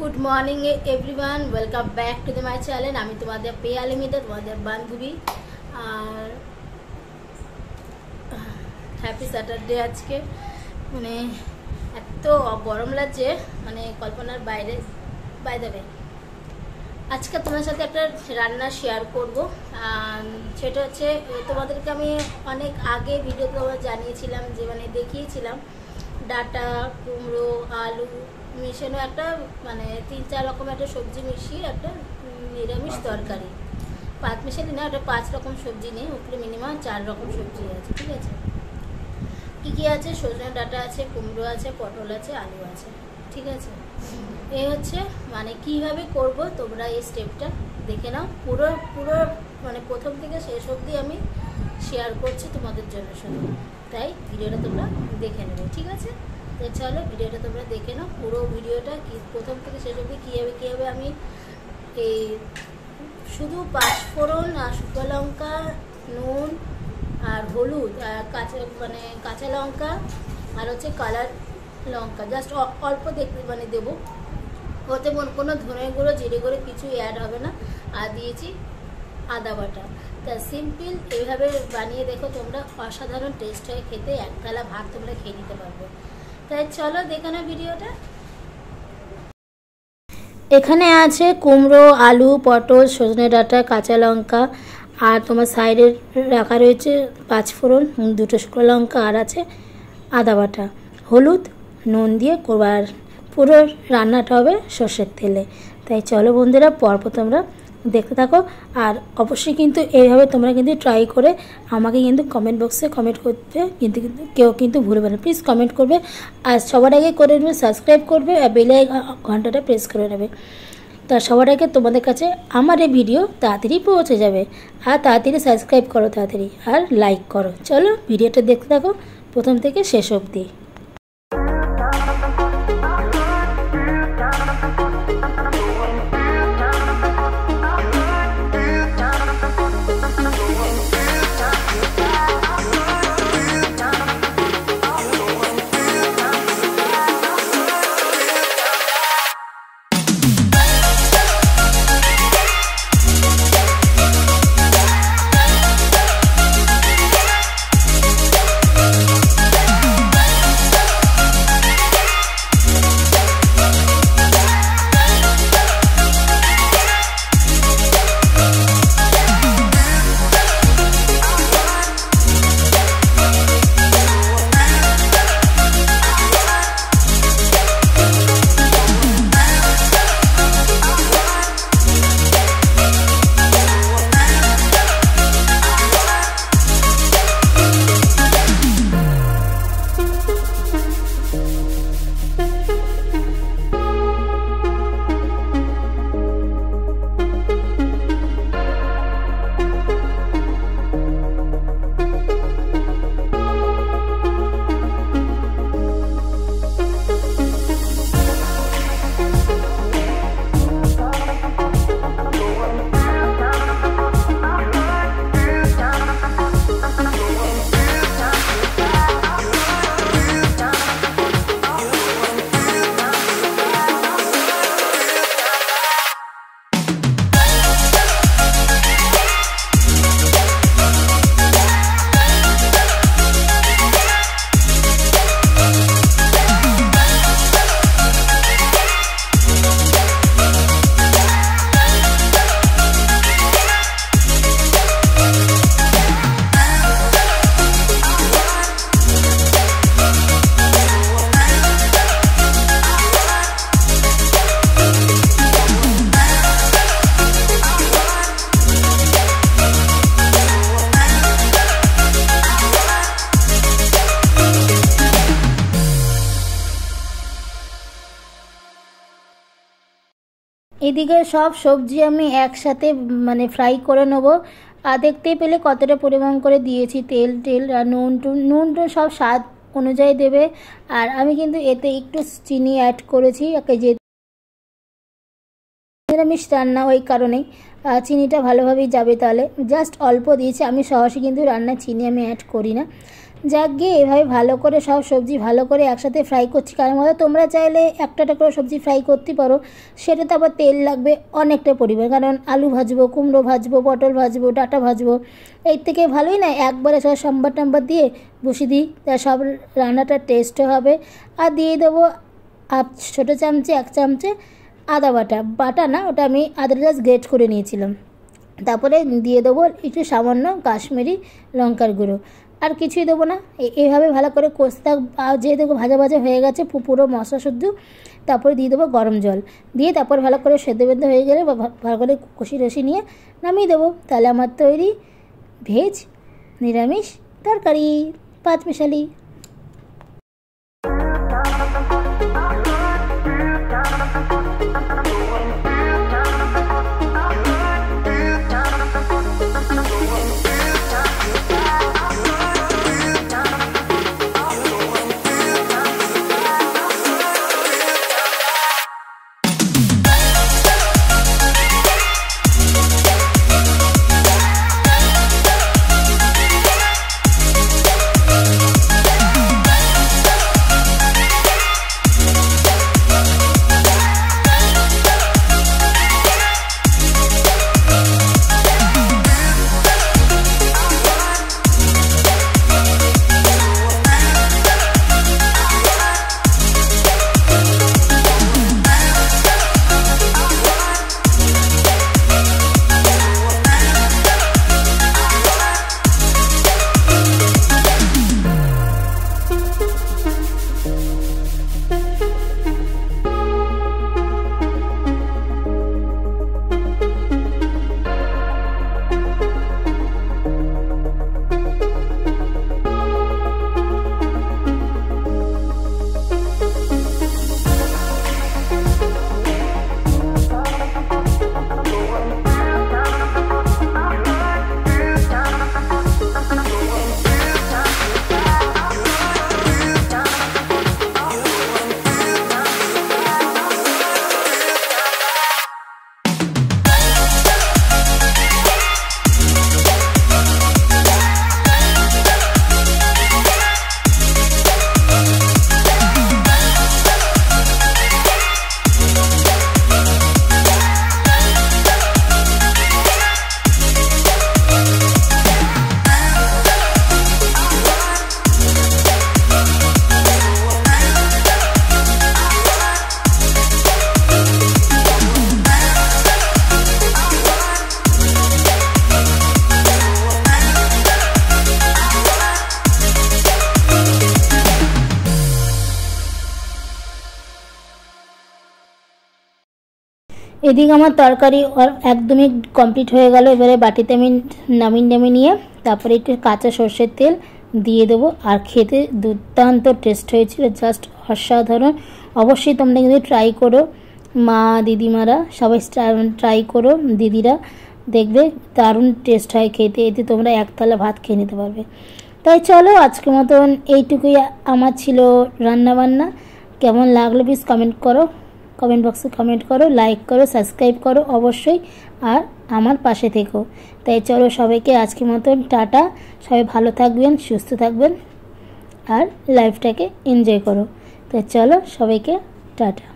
Good morning everyone, welcome back to my channel. আমি তোমাদের পেয়ালিমিতা, তোমাদের বান্ধবী। আর হ্যাপি স্যাটারডে। আজকে মানে এত গরম লাগছে, মানে কল্পনার বাইরে। বাই দ্য ওয়ে, আজকে তোমার সাথে একটা রান্না শেয়ার করব। সেটা হচ্ছে, তোমাদেরকে আমি অনেক আগে ভিডিওতে জানিয়েছিলাম, যে মানে দেখিয়েছিলাম ডাটা, কুমড়ো, আলু মিশানো একটা মানে 3-4 রকম একটা সবজি মিশিয়ে একটা নিরামিষ তরকারি। 5 মিশালি না, ওটা 5 রকম সবজি নেই, ওপরে মিনিমাম 4 রকম সবজি আছে। ঠিক আছে, কী কী আছে? সজনে ডাটা আছে, কুমড়ো আছে, পটল আছে, আলু আছে। ঠিক আছে, এই হচ্ছে মানে কিভাবে করব, তোমরা এই স্টেপটা দেখে নাও। পুরো পুরো মানে প্রথম থেকে শেষ অবধি আমি শেয়ার করছি তোমাদের জন্য শুধু, তাই ভিডিওটা তোমরা দেখে নেবে। ঠিক আছে, তো চলো ভিডিওটা তোমরা দেখে নাও। পুরো ভিডিওটা কি প্রথম থেকে শেষ অবধি কীভাবে আমি এই শুধু 5 ফোড়ন আর শুকনো লঙ্কা, নুন আর হলুদ আর কাঁচা লঙ্কা আর হচ্ছে কালার লঙ্কা জাস্ট অল্প মানে দেবো। ওতে কোনো ধনে গুঁড়ো, জিরে গুঁড়ো কিছু অ্যাড হবে না। আর দিয়েছি আদা বাটা। তা সিম্পল এইভাবে বানিয়ে দেখো তোমরা, অসাধারণ টেস্ট হয় খেতে। এক থালা ভাত তোমরা খেয়ে নিতে পারবে। তাই চলো দেখে নাও ভিডিওটা। এখানে আছে কুমড়ো, আলু, পটল, সজনে ডাঁটা, কাঁচা লঙ্কা, আর তোমার সাইডে রাখা রয়েছে 5 ফোড়ন, 2টো শুকনো লঙ্কা, আর আছে আদা বাটা, হলুদ, নুন দিয়ে করবার। পুরো রান্নাটা হবে সর্ষের তেলে। তাই চলো বন্ধুরা, পরপর তোমরা দেখতে থাকো। আর অবশ্যই কিন্তু এইভাবে তোমরা কিন্তু ট্রাই করে আমাকে কিন্তু কমেন্ট বক্সে কমেন্ট করতে কেউ কিন্তু ভুলবে না। প্লিজ কমেন্ট করবে। আর সবার আগে করে নেবে সাবস্ক্রাইব করবে, আর বেলে ঘন্টাটা প্রেস করে নেবে। তা সবার আগে তোমাদের কাছে আমার এই ভিডিও তাড়াতাড়ি পৌঁছে যাবে। আর তাড়াতাড়ি সাবস্ক্রাইব করো, তাড়াতাড়ি আর লাইক করো। চলো ভিডিওটা দেখতে থাকো প্রথম থেকে শেষ অবধি। এদিকে সব সবজি আমি একসাথে মানে ফ্রাই করে নেব। আর দেখতেই পেলে কতটা পরিমাণ করে দিয়েছি তেল আর নুন সব স্বাদ অনুযায়ী দেবে। আর আমি কিন্তু এতে একটু চিনি অ্যাড করেছি, যে নিরামিষ রান্না ওই কারণেই চিনিটা ভালোভাবেই যাবে। তাহলে জাস্ট অল্প দিয়েছি, আমি সহজে কিন্তু রান্নায় চিনি আমি অ্যাড করি না। যাক গিয়ে এভাবে ভালো করে সব সবজি ভালো করে একসাথে ফ্রাই করছি। কারণ মতো তোমরা চাইলে একটা করে সবজি ফ্রাই করতে পারো, সেটাতে আবার তেল লাগবে অনেকটা পরিমাণ। কারণ আলু ভাজবো, কুমড়ো ভাজবো, পটল ভাজবো, ডাঁটা ভাজবো, এর থেকে ভালোই না একবারে সব সম্বার টাম্বার দিয়ে বসিয়ে দিই, তা সব রান্নাটা টেস্টও হবে। আর দিয়ে দেবো ছোটো চামচে 1 চামচে আদা বাটা না, ওটা আমি আদাটা জাস্ট গ্রেট করে নিয়েছিলাম। তারপরে দিয়ে দেবো একটু সামান্য কাশ্মীরি লঙ্কার গুঁড়ো, আর কিছুই দেবো না। এইভাবে ভালো করে কষতে যেহেতু ভাজা হয়ে গেছে পুরো মশলা শুদ্ধ, তারপরে দিয়ে দেবো গরম জল দিয়ে, তারপর ভালো করে সেদ্ধ হয়ে গেলে ভালো করে কষি নিয়ে নামিয়ে দেবো। তাহলে আমার তৈরি ভেজ নিরামিষ তরকারি 5 মিশালি। এদিকে আমার তরকারি একদমই কমপ্লিট হয়ে গেল। এবারে বাটিতে আমি নামিয়ে নিয়ে তারপরে একটু কাঁচা সর্ষের তেল দিয়ে দেবো। আর খেতে দুর্দান্ত টেস্ট হয়েছিল, জাস্ট অসাধারণ। অবশ্যই তোমরা কিন্তু ট্রাই করো, মা দিদিমারা সবাই ট্রাই করো, দিদিরা দেখবে দারুণ টেস্ট হয় খেতে। এতে তোমরা 1 থালা ভাত খেয়ে নিতে পারবে। তাই চলো আজকের মতন এইটুকুই আমার ছিল রান্নাবান্না। কেমন লাগলো প্লিজ কমেন্ট বক্সে কমেন্ট করো, লাইক করো, সাবস্ক্রাইব করো অবশ্যই, আর আমার পাশে থেকো। তাই চলো সবাইকে আজকের মতন টাটা। সবাই ভালো থাকবেন, সুস্থ থাকবেন, আর লাইফটাকে এনজয় করো। তাই চলো সবাইকে টাটা।